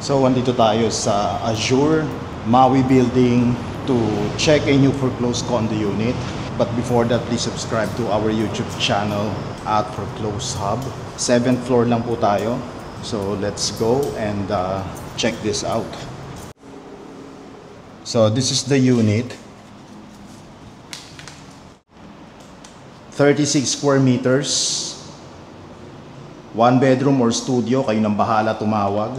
So, andito tayo sa Azure Maui Building to check a new foreclosed condo unit. But before that, please subscribe to our YouTube channel at Foreclosed Hub. 7th floor lang po tayo. So, let's go and check this out. So, this is the unit. 36 square meters. 1 bedroom or studio, kayo nang bahala tumawag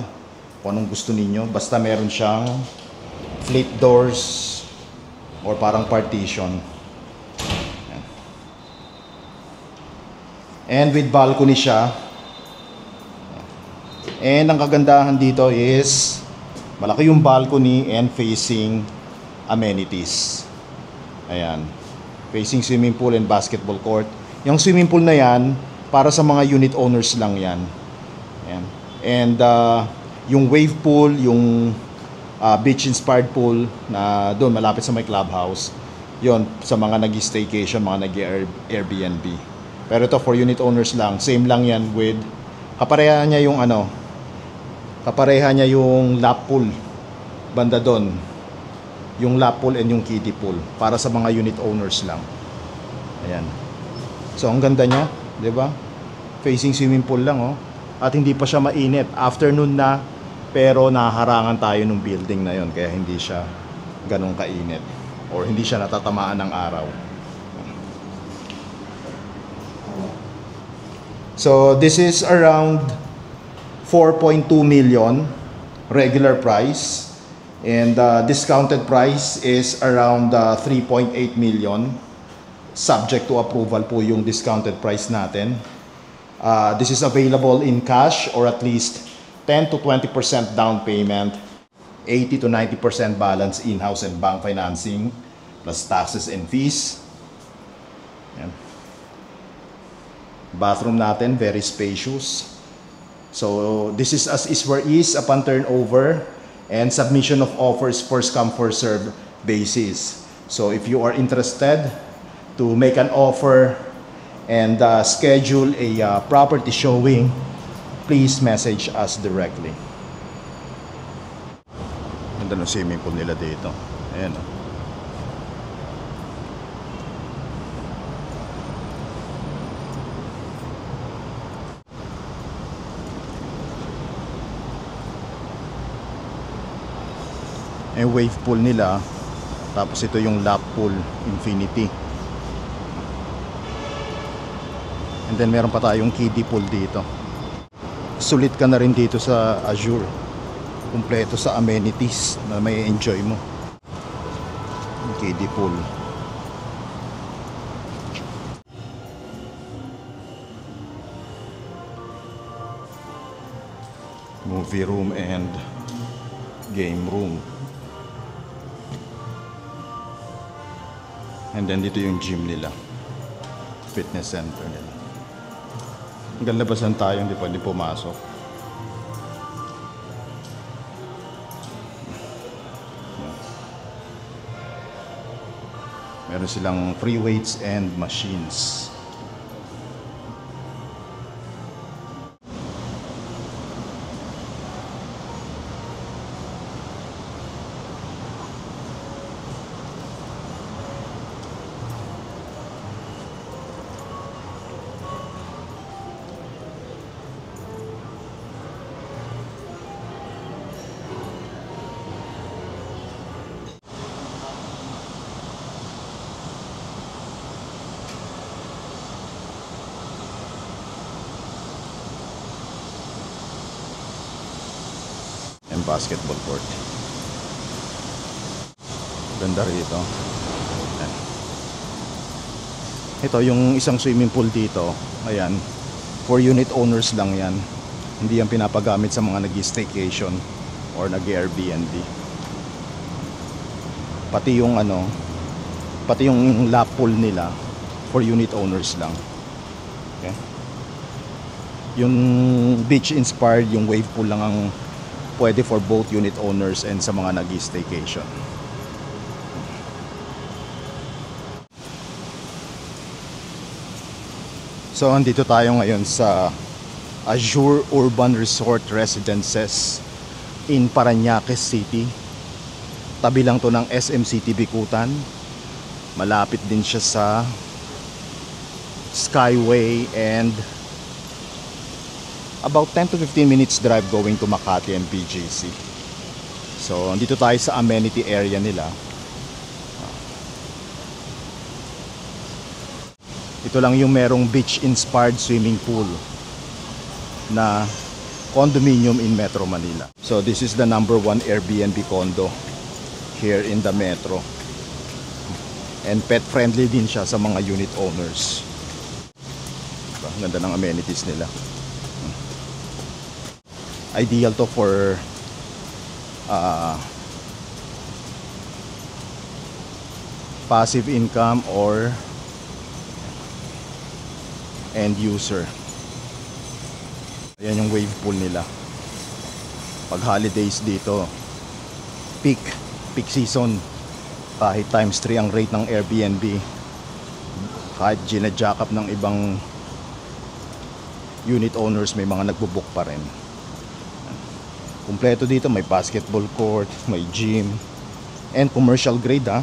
kung anong gusto ninyo. Basta meron siyang flip doors or parang partition. And with balcony siya. And ang kagandahan dito is malaki yung balcony and facing amenities. Ayan. Facing swimming pool and basketball court. Yung swimming pool na yan, para sa mga unit owners lang yan. Ayan. And yung wave pool, yung beach-inspired pool na doon malapit sa may clubhouse, yon sa mga nag-staycation, mga nag-Airbnb. Pero ito for unit owners lang. Same lang yan with, kapareha niya yung kapareha niya yung lap pool. Banda doon. Yung lap pool and yung kiddie pool. Para sa mga unit owners lang. Ayan. So, ang ganda niya. 'Di ba? Facing swimming pool lang, oh. At hindi pa siya mainit. Afternoon na, pero nahaharangan tayo ng building na 'yon, kaya hindi siya ganun kainit or hindi siya natatamaan ng araw. So, this is around 4.2 million regular price, and discounted price is around 3.8 million. Subject to approval po yung discounted price natin. This is available in cash or at least 10 to 20% down payment, 80 to 90% balance in-house and bank financing, plus taxes and fees. Yan. Bathroom natin, very spacious. So this is as is where is upon turnover and submission of offers first come first serve basis. So if you are interested to make an offer and schedule a property showing, please message us directly. Ganda ng swimming pool nila dito. Ayan. Yung wave pool nila, tapos ito yung lap pool, infinity. And then meron pa tayong kiddie pool dito. Sulit ka na rin dito sa Azure. Kumpleto sa amenities na may enjoy mo. Yung kiddie pool. Movie room and game room. And then dito yung gym nila. Fitness center nila. Hanggang labasan tayo, hindi pwede pumasok. Meron silang free weights and machines. And basketball court. Ganda rito. Ayan. Ito yung isang swimming pool dito. Ayan. For unit owners lang yan. Hindi yan pinapagamit sa mga nag-staycation or nag-Airbnb. Pati yung pati yung lap pool nila for unit owners lang. Okay? Yung beach inspired, yung wave pool lang ang pwede for both unit owners and sa mga nag-staycation. So andito tayo ngayon sa Azure Urban Resort Residences in Parañaque City. Tabi lang to ng SM City Bikutan. Malapit din siya sa Skyway and about 10 to 15 minutes drive going to Makati and BGC. So, dito tayo sa amenity area nila. Ito lang yung merong beach-inspired swimming pool na condominium in Metro Manila. So, this is the number 1 Airbnb condo here in the Metro. And pet-friendly din siya sa mga unit owners. Ganda ng amenities nila. Ideal to for passive income or end user. Ayan yung wave pool nila. Pag holidays dito, peak season, kahit times 3 ang rate ng Airbnb, kahit gina-jack up ng ibang unit owners, may mga nagbo-book pa rin. Kumpleto dito, may basketball court, may gym, and commercial grade ha.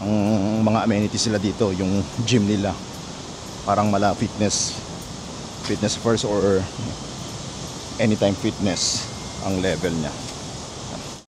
Ang mga amenities sila dito, yung gym nila, parang mala fitness first or anytime fitness ang level niya.